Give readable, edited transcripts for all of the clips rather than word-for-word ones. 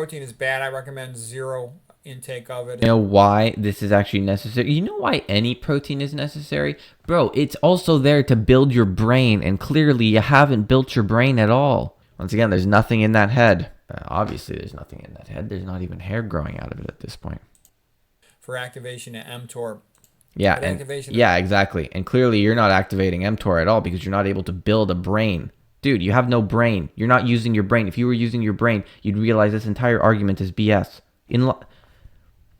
Protein is bad. I recommend zero intake of it. You know why this is actually necessary? You know why any protein is necessary? Bro, it's also there to build your brain, and clearly you haven't built your brain at all. Once again, there's nothing in that head. Obviously, there's nothing in that head. There's not even hair growing out of it at this point. For activation of mTOR. Yeah, But and activation yeah, exactly. And clearly you're not activating mTOR at all because you're not able to build a brain. Dude, you have no brain. You're not using your brain. If you were using your brain, you'd realize this entire argument is BS.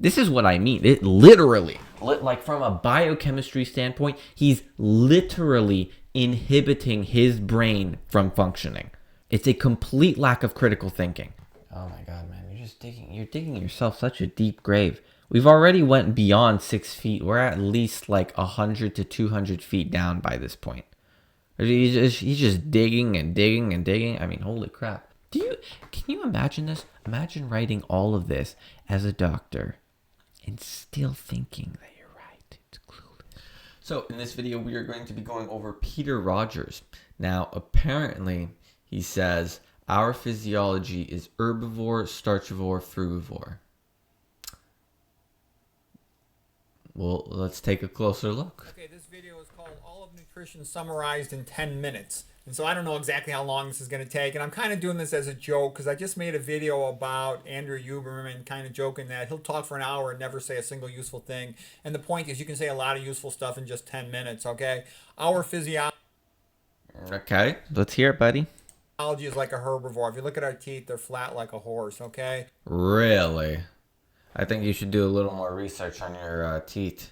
This is what I mean. It literally, like from a biochemistry standpoint, he's literally inhibiting his brain from functioning. It's a complete lack of critical thinking. Oh my god, man, you're digging yourself such a deep grave. We've already went beyond 6 feet. We're at least like 100 to 200 feet down by this point. He's just digging and digging and digging. I mean, holy crap. Can you imagine this? Imagine writing all of this as a doctor and still thinking that you're right. It's clueless. So in this video, we are going to be going over Peter Rogers. Now, apparently, he says our physiology is herbivore, starchivore, frugivore. Well, let's take a closer look. Okay, this video is called All of Nutrition Summarized in 10 Minutes. And so I don't know exactly how long this is going to take. And I'm kind of doing this as a joke because I just made a video about Andrew Huberman, kind of joking that he'll talk for an hour and never say a single useful thing. And the point is you can say a lot of useful stuff in just 10 minutes, okay? Our physiology Okay, let's hear it, buddy. is like a herbivore. If you look at our teeth, they're flat like a horse, okay? Really? I think you should do a little more research on your teeth.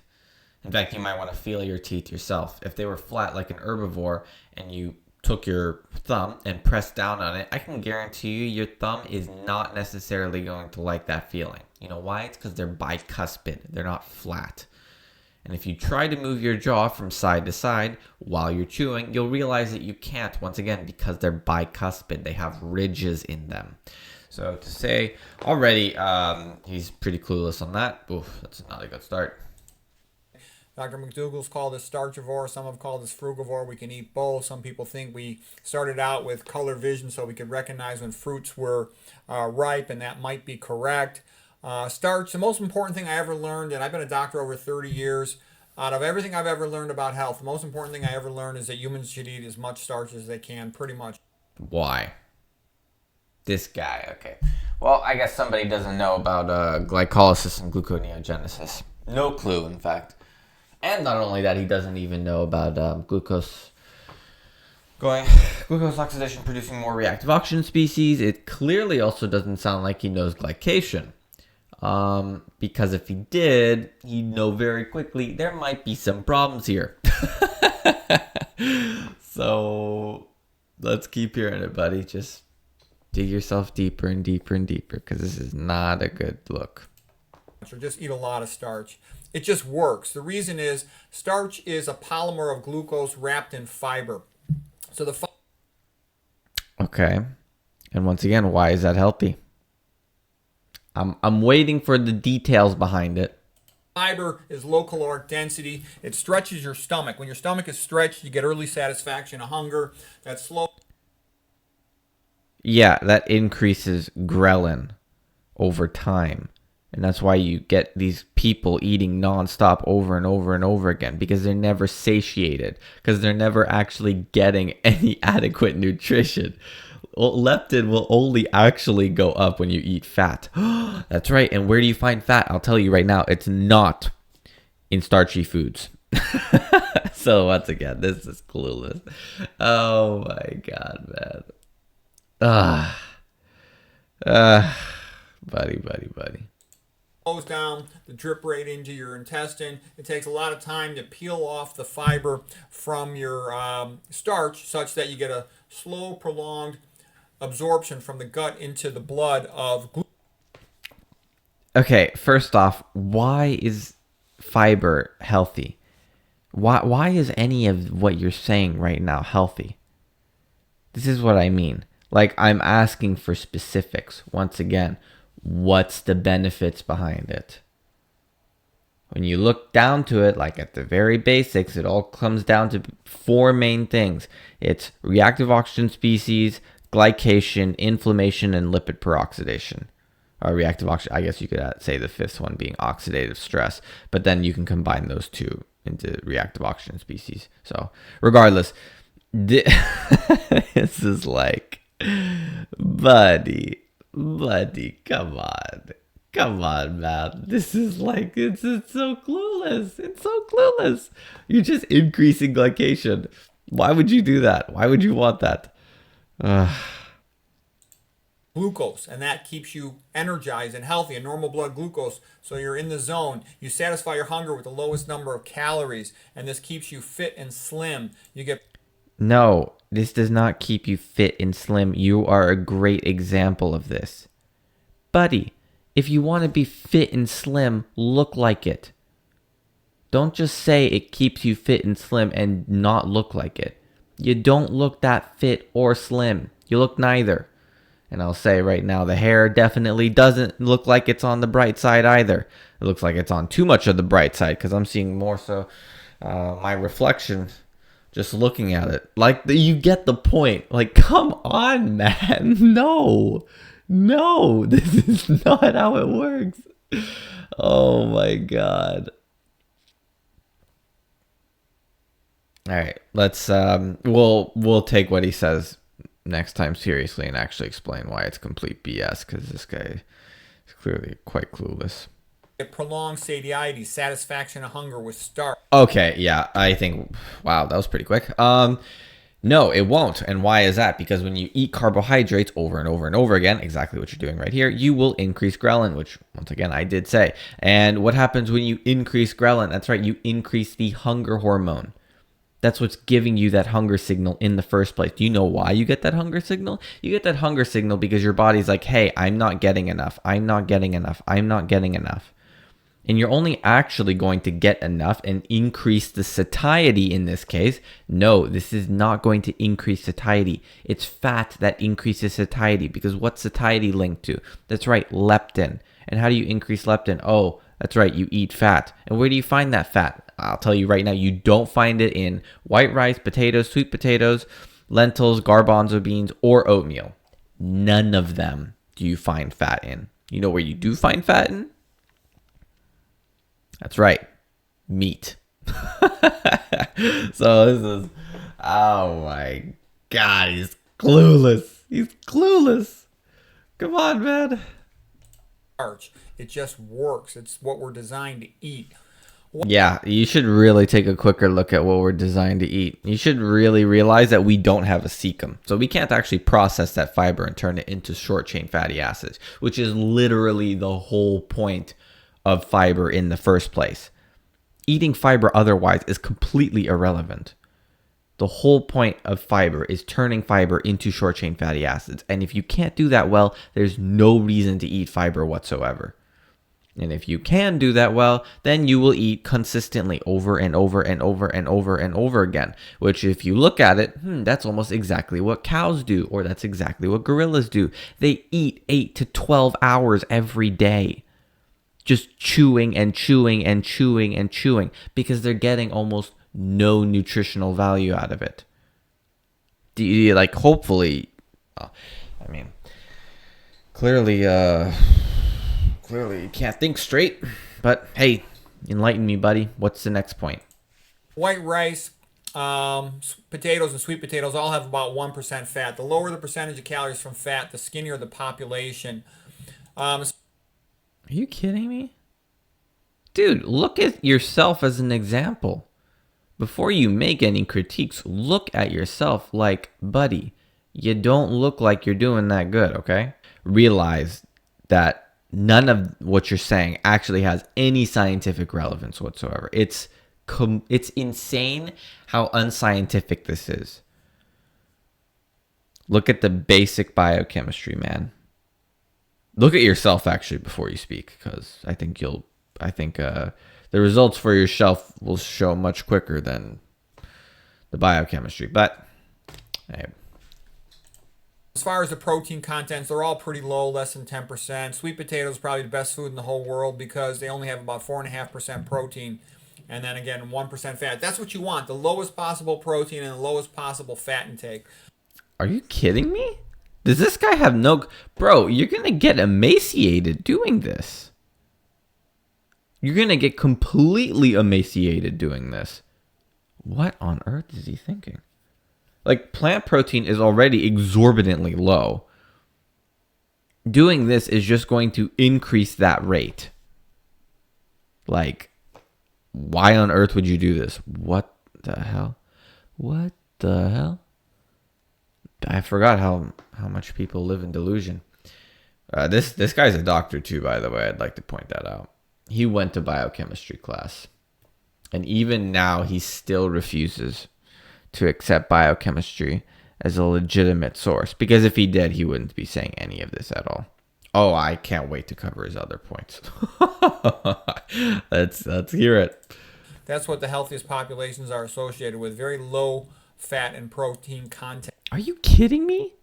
In fact, you might want to feel your teeth yourself. If they were flat like an herbivore and you took your thumb and pressed down on it, I can guarantee you your thumb is not necessarily going to like that feeling. You know why? It's because they're bicuspid. They're not flat. And if you try to move your jaw from side to side while you're chewing, you'll realize that you can't, once again, because they're bicuspid. They have ridges in them. So to say already, he's pretty clueless on that. Oof, that's not a good start. Dr. McDougall's called us starchivore. Some have called us frugivore. We can eat both. Some people think we started out with color vision so we could recognize when fruits were ripe, and that might be correct. Starch, the most important thing I ever learned, and I've been a doctor over 30 years, out of everything I've ever learned about health, the most important thing I ever learned is that humans should eat as much starch as they can, pretty much. Why? This guy, okay. Well, I guess somebody doesn't know about glycolysis and gluconeogenesis. No clue, in fact. And not only that, he doesn't even know about glucose oxidation producing more reactive oxygen species. It clearly also doesn't sound like he knows glycation. Because if he did, he'd know very quickly there might be some problems here. So let's keep hearing it, buddy. Just dig yourself deeper and deeper and deeper because this is not a good look. Or just eat a lot of starch. It just works. The reason is starch is a polymer of glucose wrapped in fiber. So the Okay. And once again, why is that healthy? I'm waiting for the details behind it. fiber is low caloric density. It stretches your stomach. When your stomach is stretched, you get early satisfaction of hunger. That's slow. Yeah, that increases ghrelin over time. And that's why you get these people eating nonstop over and over and over again because they're never satiated, because they're never actually getting any adequate nutrition. Leptin will only actually go up when you eat fat. That's right. And where do you find fat? I'll tell you right now, it's not in starchy foods. So once again, this is clueless. Oh my God, man. Buddy. Slows down the drip rate into your intestine. It takes a lot of time to peel off the fiber from your starch such that you get a slow, prolonged absorption from the gut into the blood of glucose. Okay, first off, why is fiber healthy? Why is any of what you're saying right now healthy? This is what I mean. Like, I'm asking for specifics. Once again, what's the benefits behind it? When you look down to it, like at the very basics, it all comes down to four main things. It's reactive oxygen species, glycation, inflammation, and lipid peroxidation. reactive oxygen. I guess you could say the fifth one being oxidative stress, but then you can combine those two into reactive oxygen species. So regardless, this is like, buddy, come on, man. This is like, it's so clueless. It's so clueless. You're just increasing glycation. Why would you do that? Why would you want that? Glucose, and that keeps you energized and healthy, a normal blood glucose, so you're in the zone. You satisfy your hunger with the lowest number of calories, and this keeps you fit and slim. You get No, this does not keep you fit and slim. You are a great example of this. Buddy, if you want to be fit and slim, look like it. Don't just say it keeps you fit and slim and not look like it. You don't look that fit or slim. You look neither. And I'll say right now, the hair definitely doesn't look like it's on the bright side either. It looks like it's on too much of the bright side because I'm seeing more so my reflection just looking at it. Like, you get the point. Like, come on, man. No, this is not how it works. Oh my God. All right, let's we'll take what he says next time seriously and actually explain why it's complete BS, because this guy is clearly quite clueless. prolonged satiety, satisfaction and hunger with starch. Okay, yeah, I think, wow, that was pretty quick. No, it won't. And why is that? Because when you eat carbohydrates over and over and over again, exactly what you're doing right here, you will increase ghrelin, which once again, I did say. And what happens when you increase ghrelin? That's right, you increase the hunger hormone. That's what's giving you that hunger signal in the first place. Do you know why you get that hunger signal? You get that hunger signal because your body's like, hey, I'm not getting enough. I'm not getting enough. I'm not getting enough. And you're only actually going to get enough and increase the satiety in this case. No, this is not going to increase satiety. It's fat that increases satiety, because what's satiety linked to? That's right, leptin. And how do you increase leptin? Oh, that's right, you eat fat. And where do you find that fat? I'll tell you right now, you don't find it in white rice, potatoes, sweet potatoes, lentils, garbanzo beans, or oatmeal. None of them do you find fat in. You know where you do find fat in? That's right, meat. So this is, oh my God, he's clueless. He's clueless. Come on, man. It just works. It's what we're designed to eat. Yeah, you should really take a quicker look at what we're designed to eat. You should really realize that we don't have a cecum. So we can't actually process that fiber and turn it into short-chain fatty acids, which is literally the whole point of fiber in the first place. Eating fiber otherwise is completely irrelevant. The whole point of fiber is turning fiber into short-chain fatty acids. And if you can't do that well, there's no reason to eat fiber whatsoever. And if you can do that well, then you will eat consistently over and over and over and over and over again. Which, if you look at it, that's almost exactly what cows do, or that's exactly what gorillas do. They eat 8 to 12 hours every day, just chewing and chewing and chewing and chewing, because they're getting almost no nutritional value out of it. Do you, like, hopefully, I mean, clearly you can't think straight, but hey, enlighten me, buddy. What's the next point? White rice, potatoes, and sweet potatoes all have about 1% fat. The lower the percentage of calories from fat, the skinnier the population. Are you kidding me? Dude, look at yourself as an example. Before you make any critiques, look at yourself like, buddy, you don't look like you're doing that good, okay? Realize that none of what you're saying actually has any scientific relevance whatsoever. It's insane how unscientific this is. Look at the basic biochemistry, man. Look at yourself actually before you speak, because I think the results for yourself will show much quicker than the biochemistry. But hey. As far as the protein contents, they're all pretty low, less than 10%. Sweet potatoes is probably the best food in the whole world because they only have about 4.5% protein. And then again, 1% fat. That's what you want, the lowest possible protein and the lowest possible fat intake. Are you kidding me? Does this guy have no... Bro, you're going to get emaciated doing this. You're going to get completely emaciated doing this. What on earth is he thinking? Like, plant protein is already exorbitantly low. Doing this is just going to increase that rate. Like, why on earth would you do this? What the hell? What the hell? I forgot how much people live in delusion. This guy's a doctor too, by the way. I'd like to point that out. He went to biochemistry class. And even now, he still refuses to accept biochemistry as a legitimate source. Because if he did, he wouldn't be saying any of this at all. Oh, I can't wait to cover his other points. Let's hear it. That's what the healthiest populations are associated with. Very low fat and protein content. Are you kidding me?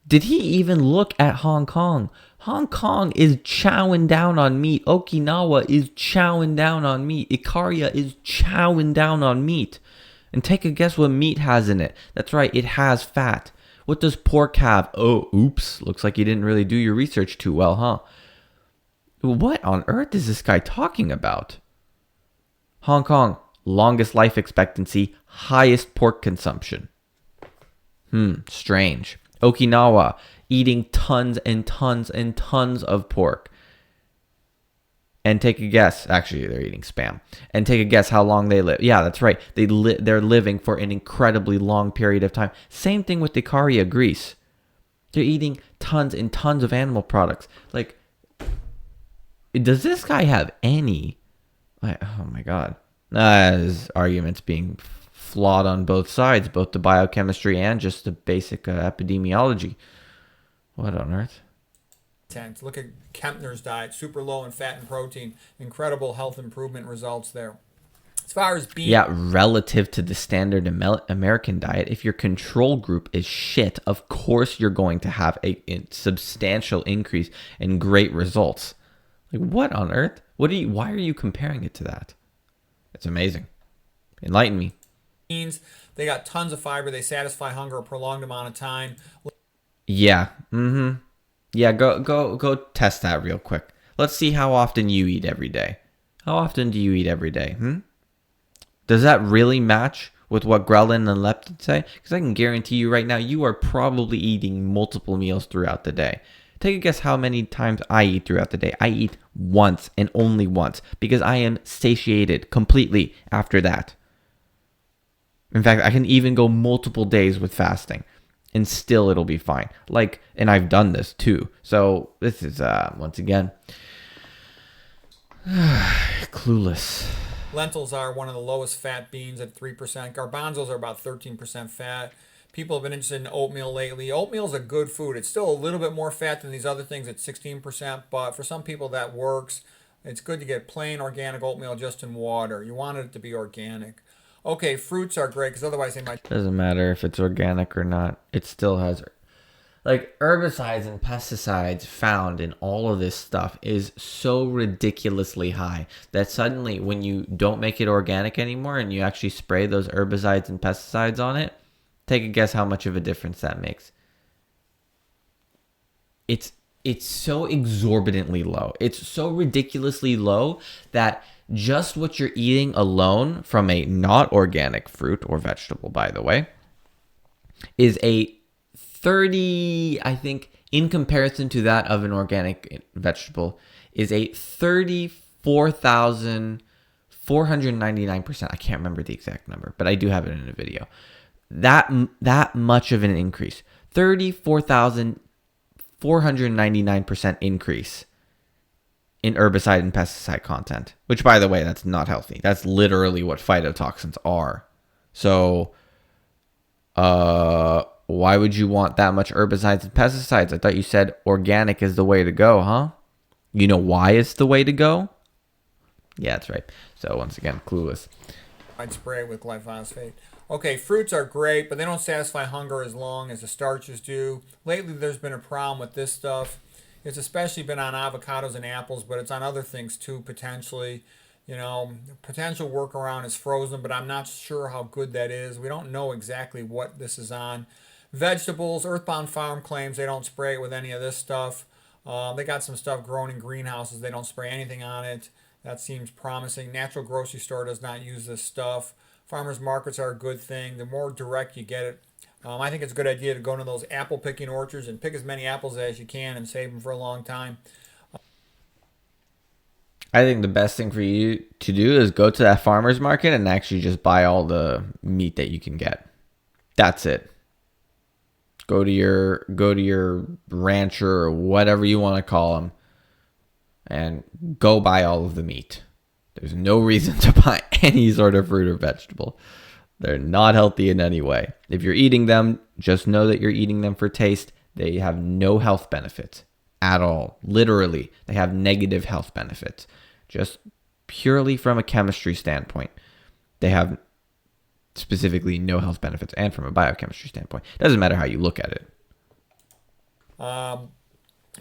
Did he even look at Hong Kong? Hong Kong is chowing down on meat. Okinawa is chowing down on meat. Ikaria is chowing down on meat. And take a guess what meat has in it. That's right, it has fat. What does pork have? Oh, oops. Looks like you didn't really do your research too well, huh? What on earth is this guy talking about? Hong Kong, longest life expectancy, highest pork consumption. Strange. Okinawa, eating tons and tons and tons of pork. And take a guess. Actually, they're eating Spam. And take a guess how long they live. Yeah, that's right. They're living for an incredibly long period of time. Same thing with Ikaria, Greece. They're eating tons and tons of animal products. Like, does this guy have any... oh my god. His argument's being flawed on both sides, both the biochemistry and just the basic epidemiology. What on earth? Look at Kempner's diet, super low in fat and protein. Incredible health improvement results there. As far as being... Yeah, relative to the standard American diet, if your control group is shit, of course you're going to have a substantial increase in great results. Like, what on earth? Why are you comparing it to that? It's amazing. Enlighten me. They got tons of fiber. They satisfy hunger a prolonged amount of time. Yeah. Yeah, go test that real quick. Let's see how often you eat every day. How often do you eat every day? Does that really match with what ghrelin and leptin say? Because I can guarantee you right now, you are probably eating multiple meals throughout the day. Take a guess how many times I eat throughout the day. I eat once and only once because I am satiated completely after that. In fact, I can even go multiple days with fasting and still it'll be fine. Like, and I've done this too. So this is, once again, clueless. Lentils are one of the lowest fat beans at 3%. Garbanzos are about 13% fat. People have been interested in oatmeal lately. Oatmeal is a good food. It's still a little bit more fat than these other things at 16%, but for some people that works. It's good to get plain organic oatmeal just in water. You want it to be organic. Okay, fruits are great because otherwise they might... Doesn't matter if it's organic or not. It still has... Like, herbicides and pesticides found in all of this stuff is so ridiculously high that suddenly when you don't make it organic anymore and you actually spray those herbicides and pesticides on it, take a guess how much of a difference that makes. It's so exorbitantly low. It's so ridiculously low that just what you're eating alone from a not organic fruit or vegetable, by the way, is a 30, I think, in comparison to that of an organic vegetable, is a 34,499%. I can't remember the exact number, but I do have it in a video. That much of an increase. 34,499% increase in herbicide and pesticide content. Which, by the way, that's not healthy. That's literally what phytotoxins are. So, why would you want that much herbicides and pesticides? I thought you said organic is the way to go, huh? You know why it's the way to go? Yeah, that's right. So, once again, clueless. I'd spray it with glyphosate. Okay, fruits are great, but they don't satisfy hunger as long as the starches do. Lately, there's been a problem with this stuff. It's especially been on avocados and apples, but it's on other things too, potentially. You know, potential workaround is frozen, but I'm not sure how good that is. We don't know exactly what this is on. Vegetables, Earthbound Farm claims they don't spray it with any of this stuff. They got some stuff grown in greenhouses. They don't spray anything on it. That seems promising. Natural grocery store does not use this stuff. Farmers markets are a good thing. The more direct you get it, I think it's a good idea to go into those apple picking orchards and pick as many apples as you can and save them for a long time. I think the best thing for you to do is go to that farmer's market and actually just buy all the meat that you can get. That's it. Go to your rancher or whatever you want to call them and go buy all of the meat. There's no reason to buy any sort of fruit or vegetable. They're not healthy in any way. If you're eating them, just know that you're eating them for taste. They have no health benefits at all. Literally, they have negative health benefits. Just purely from a chemistry standpoint, they have specifically no health benefits, and from a biochemistry standpoint. Doesn't matter how you look at it.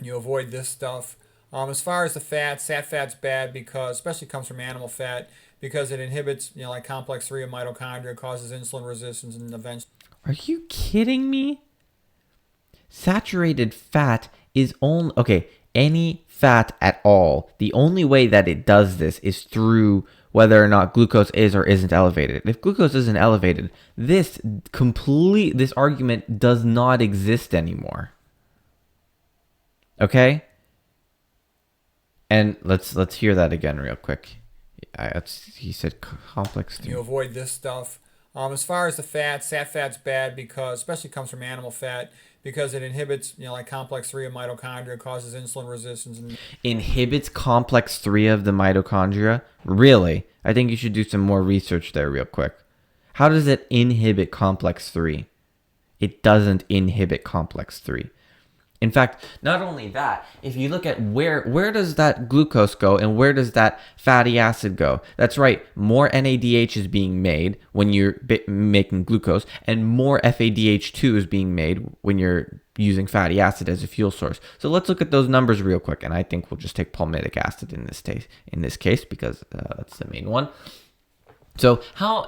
You avoid this stuff. As far as the fats, sat fat's bad because, especially comes from animal fat, because it inhibits, like complex 3 of mitochondria, causes insulin resistance, and eventually. Are you kidding me? Saturated fat is only okay. Any fat at all. The only way that it does this is through whether or not glucose is or isn't elevated. If glucose isn't elevated, this argument does not exist anymore. Okay? And let's hear that again real quick. He said complex 3. You avoid this stuff. As far as the fat, sat fat's bad because, especially comes from animal fat, because it inhibits, like complex 3 of mitochondria, causes insulin resistance. And inhibits complex 3 of the mitochondria? Really? I think you should do some more research there real quick. How does it inhibit complex 3? It doesn't inhibit complex 3. In fact, not only that, if you look at where does that glucose go and where does that fatty acid go? That's right, more NADH is being made when you're making glucose, and more FADH2 is being made when you're using fatty acid as a fuel source. So let's look at those numbers real quick, and I think we'll just take palmitic acid in this case because that's the main one. So how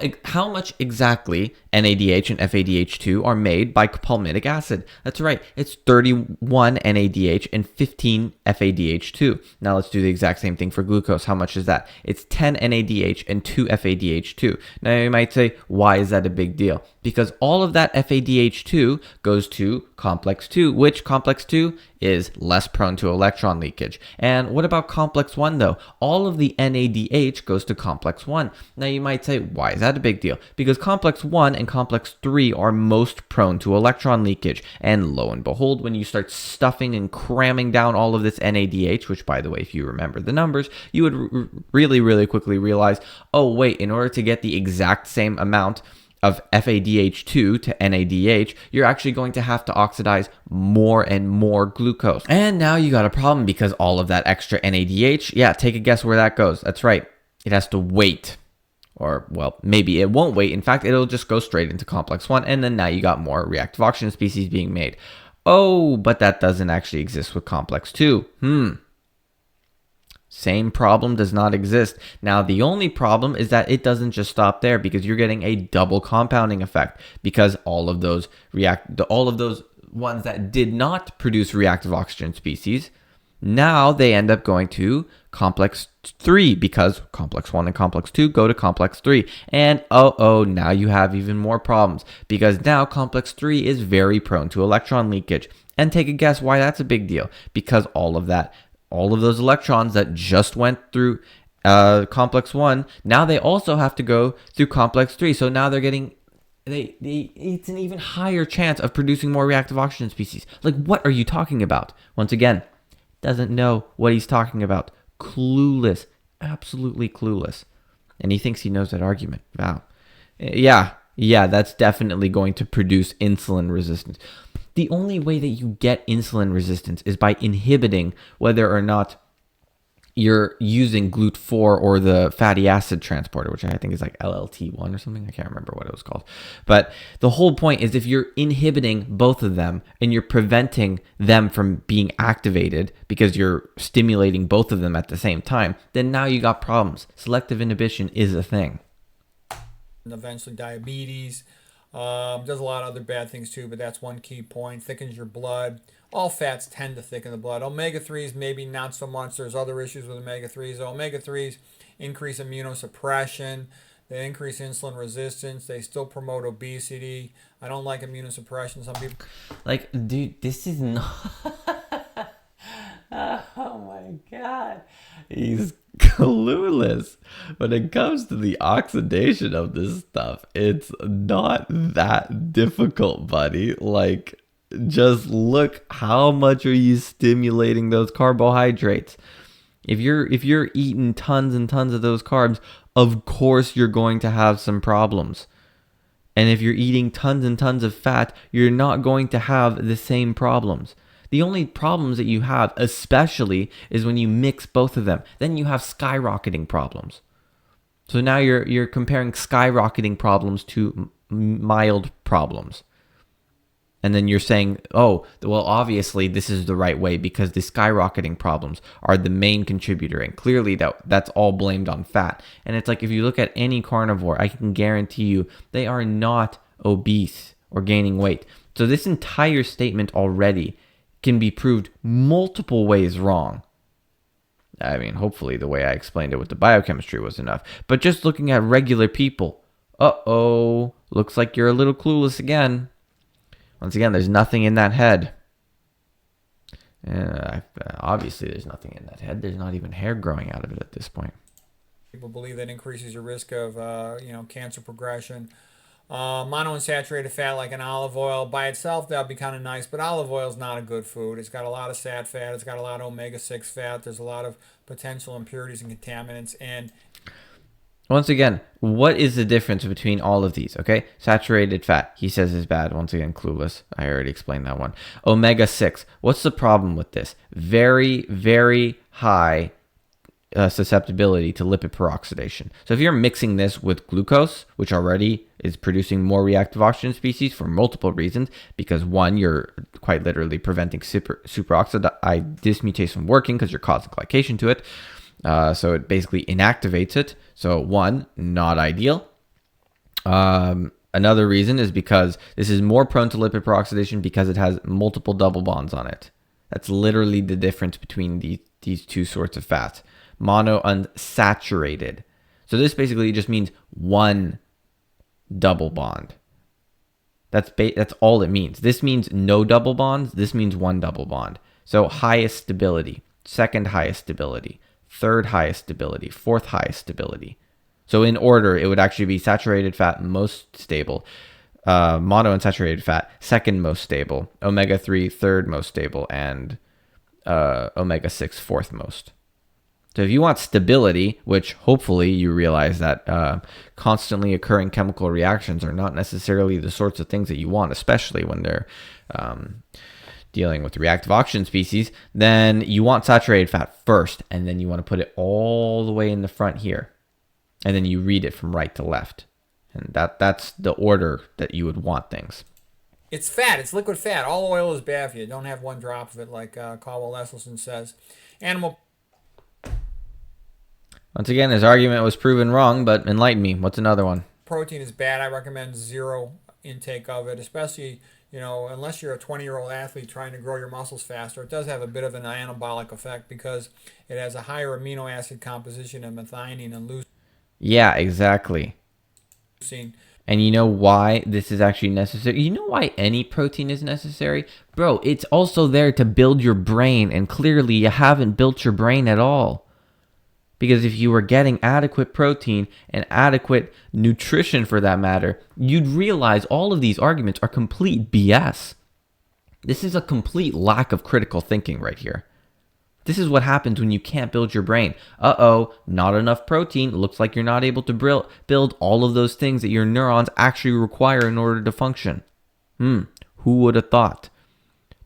much exactly NADH and FADH2 are made by palmitic acid? That's right, it's 31 NADH and 15 FADH2. Now let's do the exact same thing for glucose. How much is that? It's 10 NADH and 2 FADH2. Now you might say, why is that a big deal? Because all of that FADH2 goes to complex 2, which complex 2 is less prone to electron leakage. And what about complex 1 though? All of the NADH goes to complex 1. Now you might say, why is that a big deal? Because complex 1 and complex 3 are most prone to electron leakage. And lo and behold, when you start stuffing and cramming down all of this NADH, which by the way, if you remember the numbers, you would really, really quickly realize, oh wait, in order to get the exact same amount of FADH2 to NADH, you're actually going to have to oxidize more and more glucose. And now you got a problem because all of that extra NADH, yeah, take a guess where that goes. That's right. It has to wait. Or, well, maybe it won't wait. In fact, it'll just go straight into complex 1, and then now you got more reactive oxygen species being made. Oh, but that doesn't actually exist with complex 2. Same problem does not exist. Now, the only problem is that it doesn't just stop there because you're getting a double compounding effect because all of those ones that did not produce reactive oxygen species, now they end up going to complex 3 because complex 1 and complex 2 go to complex 3. And now you have even more problems because now complex 3 is very prone to electron leakage. And take a guess why that's a big deal. Because all of those electrons that just went through complex 1, now they also have to go through complex 3. So now they're getting, it's an even higher chance of producing more reactive oxygen species. Like, what are you talking about? Once again, doesn't know what he's talking about. Clueless. Absolutely clueless. And he thinks he knows that argument. Wow. Yeah, that's definitely going to produce insulin resistance. The only way that you get insulin resistance is by inhibiting whether or not you're using GLUT4 or the fatty acid transporter, which I think is like LLT1 or something. I can't remember what it was called. But the whole point is if you're inhibiting both of them and you're preventing them from being activated because you're stimulating both of them at the same time, then now you got problems. Selective inhibition is a thing. And eventually diabetes. Does a lot of other bad things too, but that's one key point. Thickens your blood. All fats tend to thicken the blood. Omega-3s maybe not so much. There's other issues with omega-3s. Omega-3s increase immunosuppression. They increase insulin resistance. They still promote obesity. I don't like immunosuppression. Some people Like, dude, this is not. Oh my god. He's clueless. When it comes to the oxidation of this stuff, it's not that difficult, buddy. Like, just look how much are you stimulating those carbohydrates. If you're eating tons and tons of those carbs, of course you're going to have some problems. And if you're eating tons and tons of fat, you're not going to have the same problems. The only problems that you have, especially, is when you mix both of them. Then you have skyrocketing problems. So now you're comparing skyrocketing problems to mild problems. And then you're saying, oh, well, obviously this is the right way because the skyrocketing problems are the main contributor. And clearly that's all blamed on fat. And it's like, if you look at any carnivore, I can guarantee you they are not obese or gaining weight. So this entire statement already can be proved multiple ways wrong. I mean, hopefully the way I explained it with the biochemistry was enough. But just looking at regular people, uh-oh, looks like you're a little clueless again. Once again, there's nothing in that head. Obviously, there's nothing in that head. There's not even hair growing out of it at this point. People believe that increases your risk of, cancer progression. Monounsaturated fat like an olive oil by itself, that'd be kind of nice, but olive oil is not a good food. It's got a lot of sat fat. It's got a lot of omega-6 fat. There's a lot of potential impurities and contaminants. And once again, what is the difference between all of these? Okay, saturated fat, he says is bad. Once again, clueless. I already explained that one. Omega-6. What's the problem with this? Very, very high susceptibility to lipid peroxidation. So if you're mixing this with glucose, which already is producing more reactive oxygen species for multiple reasons, because one, you're quite literally preventing superoxide dismutase from working because you're causing glycation to it. So it basically inactivates it. So one, not ideal. Another reason is because this is more prone to lipid peroxidation because it has multiple double bonds on it. That's literally the difference between these two sorts of fats. Monounsaturated. So this basically just means one double bond. That's all it means. This means no double bonds. This means one double bond. So highest stability, second highest stability, third highest stability, fourth highest stability. So in order, it would actually be saturated fat most stable, monounsaturated fat second most stable, omega-3 third most stable, and omega-6 fourth most. So if you want stability, which hopefully you realize that constantly occurring chemical reactions are not necessarily the sorts of things that you want, especially when they're dealing with reactive oxygen species, then you want saturated fat first, and then you want to put it all the way in the front here. And then you read it from right to left. And that's the order that you would want things. it's fat. It's liquid fat. All oil is bad for you. Don't have one drop of it, like Caballero says. Animal Once again, his argument was proven wrong, but enlighten me. What's another one? protein is bad. I recommend zero intake of it, especially, unless you're a 20-year-old athlete trying to grow your muscles faster. It does have a bit of an anabolic effect because it has a higher amino acid composition of methionine and leucine. Yeah, exactly. And you know why this is actually necessary? You know why any protein is necessary? Bro, it's also there to build your brain, and clearly you haven't built your brain at all. Because if you were getting adequate protein and adequate nutrition for that matter, you'd realize all of these arguments are complete BS. This is a complete lack of critical thinking right here. This is what happens when you can't build your brain. Uh-oh, not enough protein. Looks like you're not able to build all of those things that your neurons actually require in order to function. Who would have thought?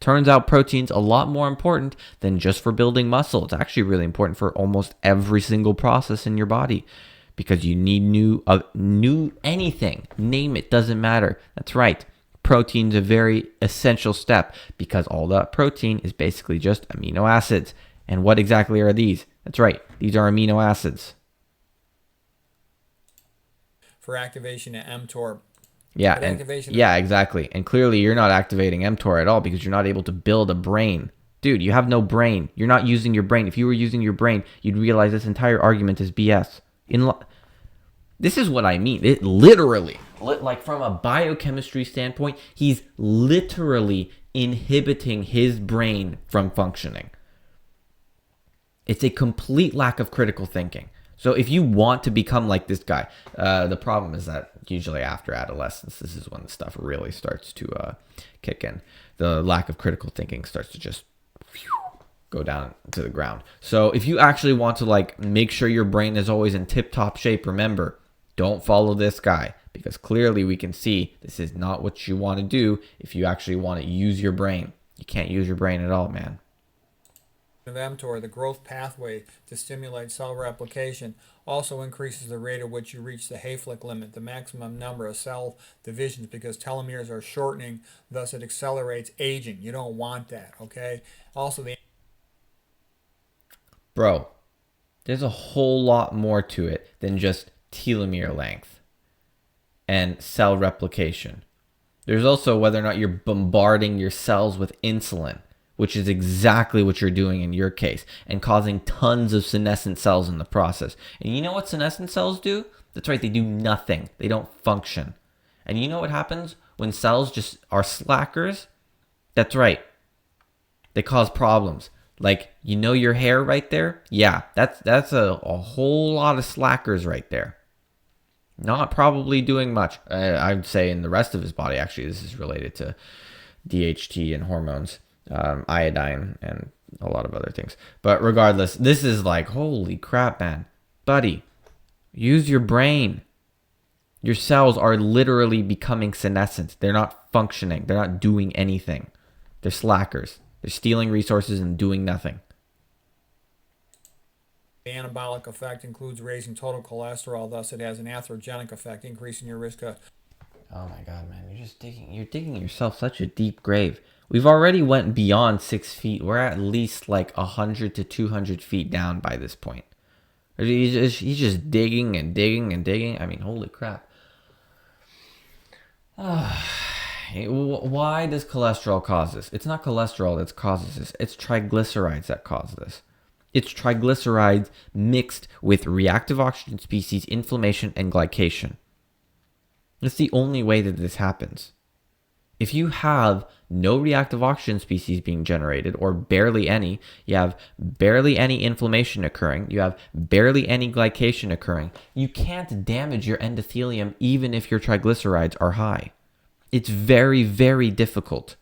Turns out protein's a lot more important than just for building muscle. It's actually really important for almost every single process in your body because you need new anything. Name it, doesn't matter. That's right. Protein's a very essential step because all that protein is basically just amino acids. And what exactly are these? That's right. These are amino acids. For activation at mTOR. Yeah, But and activation. yeah, exactly. And clearly you're not activating mTOR at all because you're not able to build a brain. Dude, you have no brain. You're not using your brain. If you were using your brain, you'd realize this entire argument is BS. This is what I mean. It literally, like from a biochemistry standpoint, he's literally inhibiting his brain from functioning. It's a complete lack of critical thinking. So if you want to become like this guy, the problem is that usually after adolescence, this is when the stuff really starts to kick in. The lack of critical thinking starts to just go down to the ground. So if you actually want to like make sure your brain is always in tip-top shape, remember, don't follow this guy because clearly we can see this is not what you want to do if you actually want to use your brain. You can't use your brain at all, man. Of mTOR, the growth pathway to stimulate cell replication, also increases the rate at which you reach the Hayflick limit, the maximum number of cell divisions, because telomeres are shortening, thus it accelerates aging. You don't want that, okay? Also, Bro, there's a whole lot more to it than just telomere length and cell replication. There's also whether or not you're bombarding your cells with insulin, which is exactly what you're doing in your case, and causing tons of senescent cells in the process. And you know what senescent cells do? That's right, they do nothing. They don't function. And you know what happens when cells just are slackers? That's right. They cause problems. Like, you know your hair right there? Yeah, that's a whole lot of slackers right there. Not probably doing much. I'd say in the rest of his body, actually, this is related to DHT and hormones. Iodine and a lot of other things. But regardless, this is like, holy crap, man. Buddy, use your brain. Your cells are literally becoming senescent. They're not functioning. They're not doing anything. They're slackers. They're stealing resources and doing nothing. the anabolic effect includes raising total cholesterol, thus it has an atherogenic effect, increasing your risk of... Oh my god, man, you're digging yourself such a deep grave. We've already went beyond 6 feet. We're at least like 100 to 200 feet down by this point. He's just digging and digging and digging. I mean, holy crap. Why does cholesterol cause this? It's not cholesterol that causes this. It's triglycerides that cause this. It's triglycerides mixed with reactive oxygen species, inflammation, and glycation. That's the only way that this happens. If you have no reactive oxygen species being generated, or barely any, you have barely any inflammation occurring, you have barely any glycation occurring, you can't damage your endothelium even if your triglycerides are high. It's very, very difficult.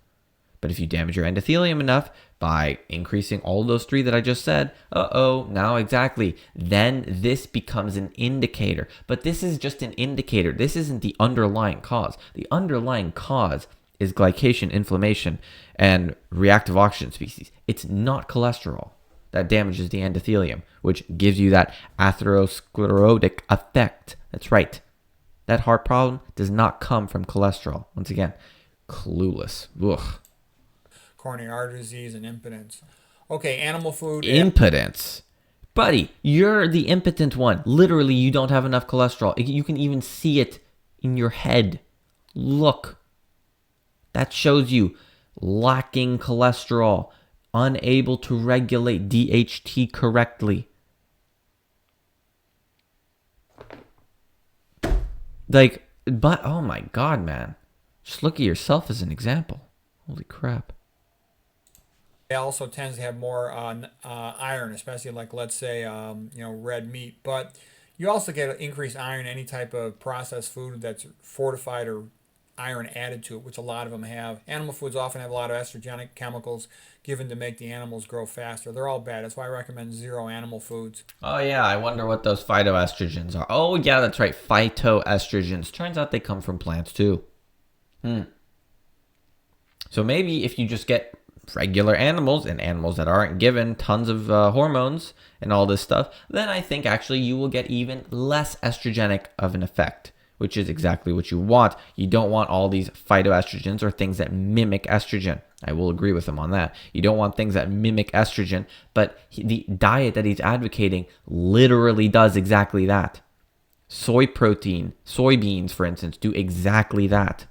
But if you damage your endothelium enough by increasing all those three that I just said, now exactly, then this becomes an indicator. But this is just an indicator. This isn't the underlying cause. The underlying cause is glycation, inflammation, and reactive oxygen species. It's not cholesterol that damages the endothelium, which gives you that atherosclerotic effect. That's right. That heart problem does not come from cholesterol. Once again, clueless. Ugh. coronary artery disease and impotence. Okay, animal food. Impotence. Buddy, you're the impotent one. Literally, you don't have enough cholesterol. You can even see it in your head. Look. That shows you lacking cholesterol, unable to regulate DHT correctly. Like, but, oh my god, man. Just look at yourself as an example. Holy crap. It also tends to have more iron, especially like, let's say, red meat. But you also get increased iron in any type of processed food that's fortified or iron added to it, which a lot of them have. Animal foods often have a lot of estrogenic chemicals given to make the animals grow faster. They're all bad. That's why I recommend zero animal foods. Oh yeah, I wonder what those phytoestrogens are. Oh yeah, that's right, phytoestrogens. Turns out they come from plants too. So maybe if you just get regular animals and animals that aren't given tons of hormones and all this stuff, then I think actually you will get even less estrogenic of an effect, which is exactly what you want. You don't want all these phytoestrogens or things that mimic estrogen. I will agree with him on that. You don't want things that mimic estrogen, but the diet that he's advocating literally does exactly that. Soy protein, soybeans, for instance, do exactly that.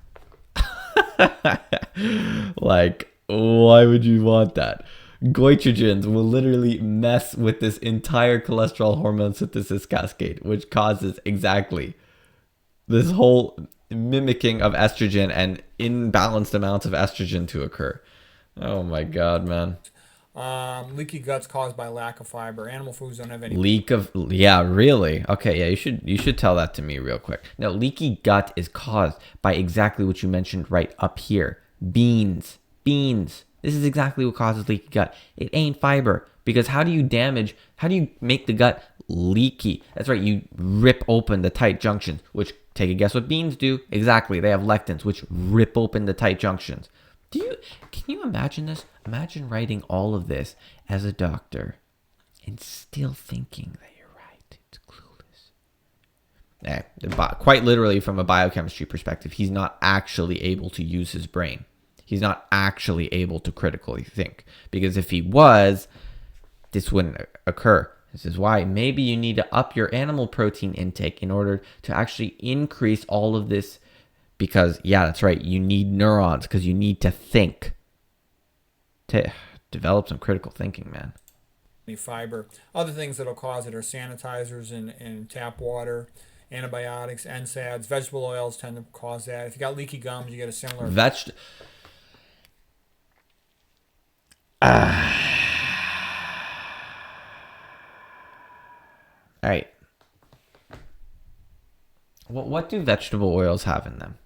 Like, why would you want that? Goitrogens will literally mess with this entire cholesterol hormone synthesis cascade, which causes exactly this whole mimicking of estrogen and imbalanced amounts of estrogen to occur. Oh my God, man. Leaky guts caused by lack of fiber. Animal foods don't have any. Leak of, yeah, really? Okay, yeah, you should tell that to me real quick. Now, leaky gut is caused by exactly what you mentioned right up here. Beans. This is exactly what causes leaky gut. It ain't fiber, because how do you make the gut leaky? That's right, you rip open the tight junctions, which, take a guess what beans do? Exactly, they have lectins, which rip open the tight junctions. Can you imagine this? Imagine writing all of this as a doctor and still thinking that you're right. It's clueless. Quite literally, from a biochemistry perspective, he's not actually able to use his brain. He's not actually able to critically think. Because if he was, this wouldn't occur. This is why maybe you need to up your animal protein intake in order to actually increase all of this. Because, yeah, that's right. You need neurons because you need to think. To develop some critical thinking, man. Fiber. Other things that'll cause it are sanitizers in tap water, antibiotics, NSAIDs, vegetable oils tend to cause that. If you got leaky gums, you get a similar. All right. What do vegetable oils have in them?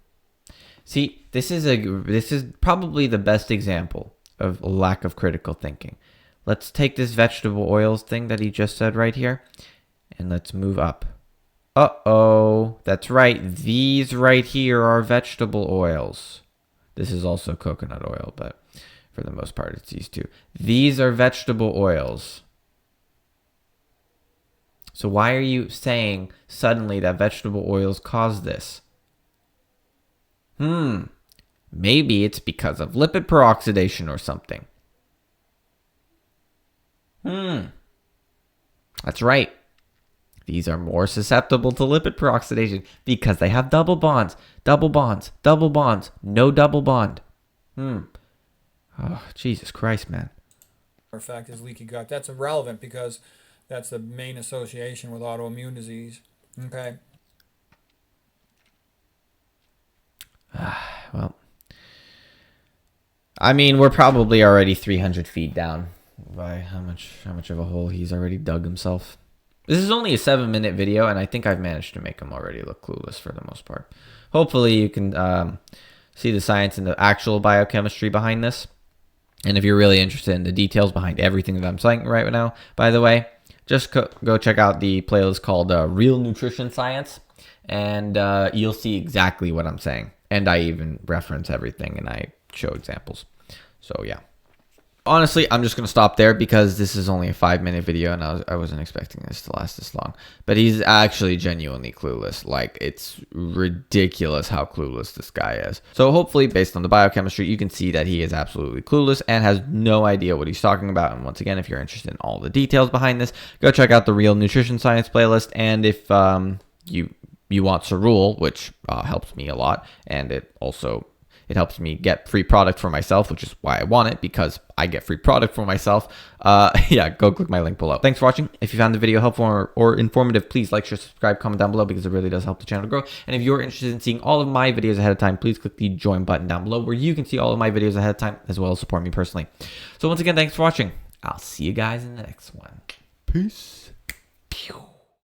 See, this is probably the best example of a lack of critical thinking. Let's take this vegetable oils thing that he just said right here, and let's move up. Uh-oh, that's right. These right here are vegetable oils. This is also coconut oil, but for the most part, it's these two. These are vegetable oils. So why are you saying suddenly that vegetable oils cause this? Maybe it's because of lipid peroxidation or something. That's right. These are more susceptible to lipid peroxidation because they have double bonds, no double bond. Oh, Jesus Christ, man. Effect is leaky gut. That's irrelevant because that's the main association with autoimmune disease. Okay. Well, I mean, we're probably already 300 feet down by how much of a hole he's already dug himself. This is only a 7-minute video, and I think I've managed to make him already look clueless for the most part. Hopefully, you can see the science and the actual biochemistry behind this. And if you're really interested in the details behind everything that I'm saying right now, by the way, just go check out the playlist called Real Nutrition Science, and you'll see exactly what I'm saying. And I even reference everything, and I show examples. So, yeah. Honestly, I'm just going to stop there because this is only a 5-minute video, and I wasn't expecting this to last this long. But he's actually genuinely clueless. Like, it's ridiculous how clueless this guy is. So hopefully, based on the biochemistry, you can see that he is absolutely clueless and has no idea what he's talking about. And once again, if you're interested in all the details behind this, go check out the Real Nutrition Science playlist. And if you want Cerule, which helps me a lot, and it helps me get free product for myself, which is why I want it, because I get free product for myself. Yeah, go click my link below. Thanks for watching. If you found the video helpful or informative, please like, share, subscribe, comment down below, because it really does help the channel grow. And if you're interested in seeing all of my videos ahead of time, please click the join button down below, where you can see all of my videos ahead of time, as well as support me personally. So once again, thanks for watching. I'll see you guys in the next one. Peace.